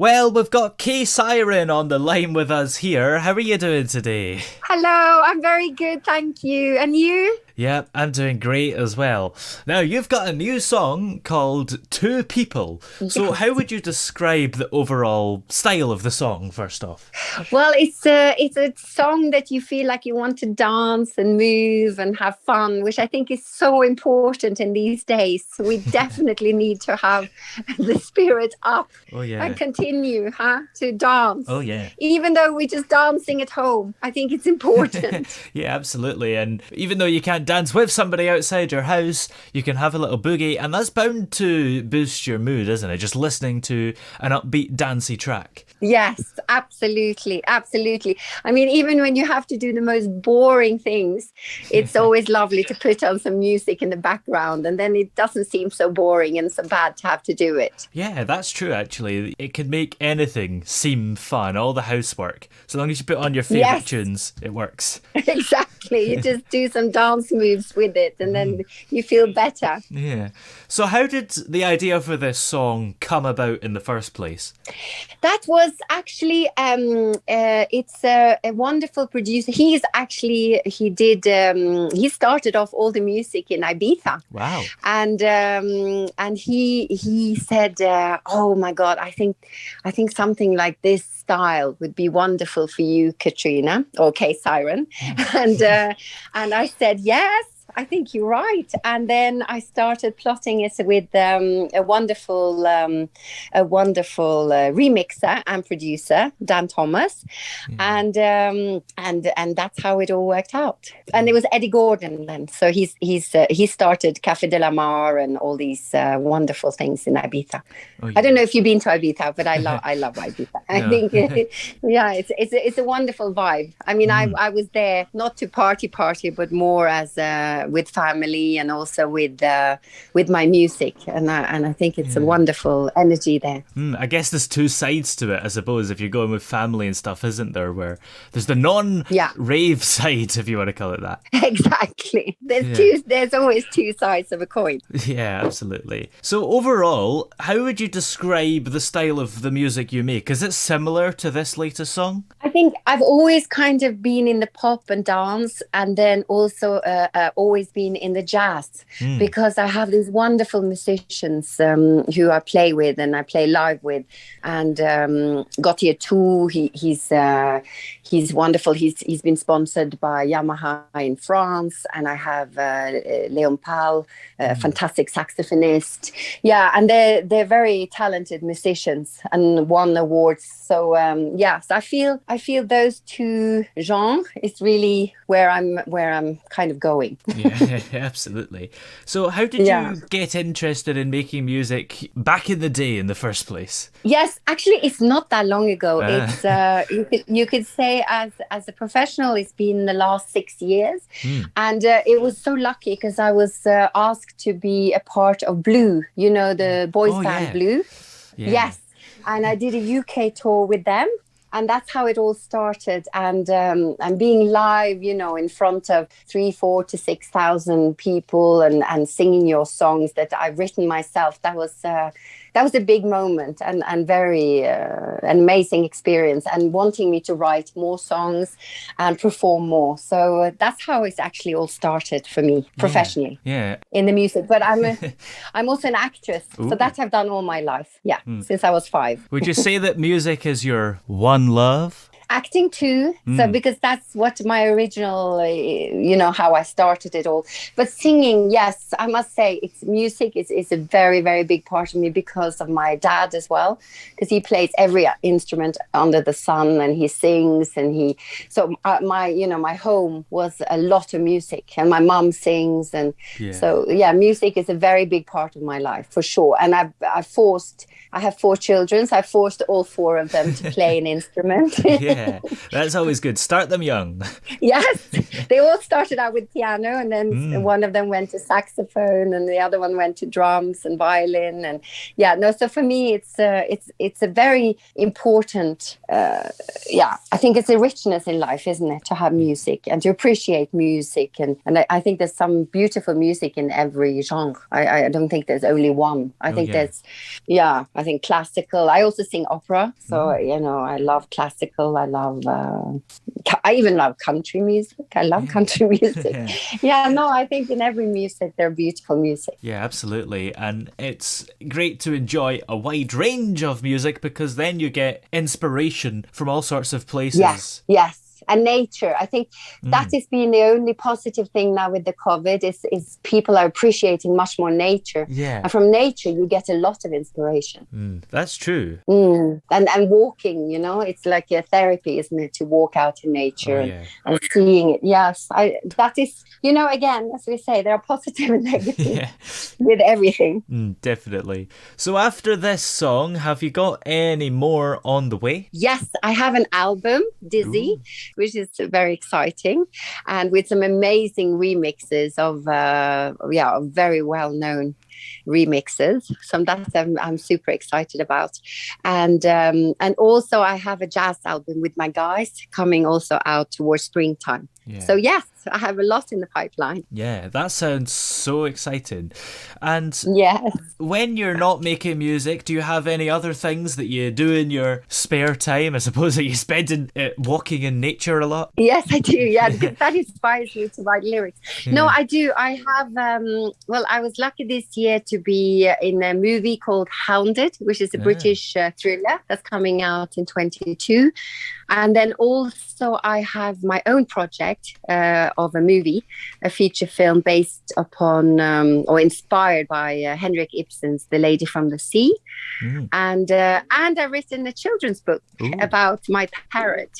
Well, we've got K-Syran on the line with us here. How are you doing today? Hello, I'm very good, thank you. And you? Yeah, I'm doing great as well. Now, you've got a new song called Two People. So how Yes. would you describe the overall style of the song, first off? Well, it's a song that you feel like you want to dance and move and have fun, which I think is so important in these days. We definitely need to have the spirit up Oh, and yeah. continue, to Oh, dance. yeah. Even though we're just dancing at home, I think it's important. Yeah, absolutely. And even though you can't dance with somebody outside your house, you can have a little boogie, and that's bound to boost your mood, isn't it? Just listening to an upbeat, dancey track. Yes, absolutely, absolutely. I mean, even when you have to do the most boring things, it's always lovely to put on some music in the background, and then it doesn't seem so boring and so bad to have to do it. Yeah, that's true, actually. It can make anything seem fun, all the housework. So long as you put on your favourite Yes, tunes, it works. exactly. You just do some dance moves with it, and then you feel better. Yeah. So, how did the idea for this song come about in the first place? That was actually it's a wonderful producer. He started off all the music in Ibiza. Wow. And he said, "Oh my God, I think something like this style would be wonderful for you, Katrina or K Siren." And I said, "Yes, I think you're right." And then I started plotting it with a wonderful remixer and producer, Dan Thomas, Yeah. and that's how it all worked out. And it was Eddie Gordon then, so he started Café de la Mar and all these wonderful things in Ibiza. Oh, I don't yeah. know if you've been to Ibiza, but I love Ibiza. I No. think, yeah, it's a wonderful vibe. I mean, I was there not to party, but more as with family and also with my music, and I think it's a Yeah. wonderful energy there. I guess there's two sides to it, I suppose, if you're going with family and stuff, isn't there? Where there's the non Yeah, rave side, if you want to call it that. exactly. There's Yeah. two. There's always two sides of a coin. Yeah, absolutely. So, overall, how would you describe the style of the music you make? Is it similar to this latest song? I think I've always kind of been in the pop and dance, and then also always been in the jazz Mm. because I have these wonderful musicians who I play with and I play live with. And Gautier too, he's wonderful. He's been sponsored by Yamaha in France, and I have Leon Pal, a fantastic saxophonist. Yeah, and they're very talented musicians and won awards. So so I feel those two genres is really where I'm kind of going. Yeah, absolutely. So, how did Yeah. you get interested in making music back in the day in the first place? Yes, actually, it's not that long ago. Ah. It's you could say as a professional, it's been the last 6 years, Mm. and it was so lucky because I was asked to be a part of Blue, the boys Oh, band yeah. Blue. Yeah. Yes, and I did a UK tour with them, and that's how it all started. And being live, in front of 3, 4 to 6 thousand people, and singing your songs that I've written myself. That was a big moment and very an amazing experience, and wanting me to write more songs and perform more. So that's how it's actually all started for me Yeah. professionally Yeah. in the music. But I'm also an actress, so Ooh. that I've done all my life. Yeah, since I was 5. Would you say that music is your one love? Acting too, so because that's what my original, how I started it all. But singing, yes, I must say, it's music is a very, very big part of me because of my dad as well, because he plays every instrument under the sun, and he sings, and my home was a lot of music, and my mom sings, and Yeah. so yeah, music is a very big part of my life for sure. And I have 4 children, so I forced all 4 of them to play an instrument. Yeah. That's always good. Start them young. Yes, They all started out with piano, and then one of them went to saxophone, and the other one went to drums and violin. And yeah, no. So for me, it's a very important. I think it's a richness in life, isn't it, to have music and to appreciate music, and I think there's some beautiful music in every genre. I don't think there's only one. I think there's, I think classical. I also sing opera, so I love classical. I even love country music. I love country music. I think in every music there are beautiful music. Yeah, absolutely. And it's great to enjoy a wide range of music, because then you get inspiration from all sorts of places. Yes. And nature. I think that has been the only positive thing now with the COVID is people are appreciating much more nature. Yeah. And from nature, you get a lot of inspiration. That's true. And walking, it's like a therapy, isn't it? To walk out in nature and seeing it. Yes. That is, again, as we say, there are positive and negative with everything. Definitely. So after this song, have you got any more on the way? Yes, I have an album, Dizzy, which is very exciting, and with some amazing remixes of very well-known remixes. So that's I'm super excited about, and also I have a jazz album with my guys coming also out towards springtime. So yes, I have a lot in the pipeline. Yeah, that sounds so exciting. And yes, when you're not making music, do you have any other things that you do in your spare time? I suppose that you spend walking in nature a lot. Yes, I do. Yeah, because that inspires me to write lyrics. No, I do. I have. I was lucky this year to be in a movie called HOUNDED, which is a British thriller that's coming out in 2022. And then also I have my own project of a movie, a feature film based upon or inspired by Henrik Ibsen's The Lady from the Sea. And I've written a children's book about my parrot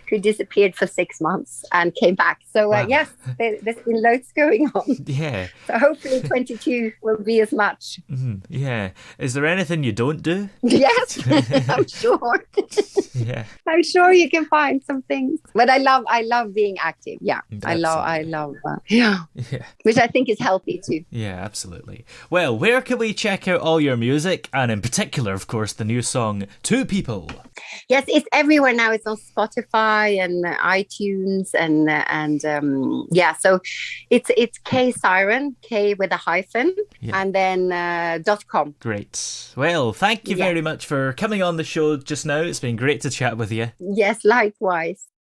who disappeared for 6 months and came back. So yes, there's been loads going on. Yeah. So hopefully 22 will be as much. Yeah. Is there anything you don't do? Yes, I'm sure. Yeah. I'm sure you can find some things. But I love being active. Yeah. Absolutely. I love which I think is healthy too. Yeah, absolutely. Well, where can we check out all your music, and in particular, of course, the new song Two People? Yes, it's everywhere now. It's on Spotify and iTunes and so it's K-Syran, K with a hyphen, and then .com. Great. Well, thank you very much for coming on the show just now. It's been great to chat with you. Yes, likewise.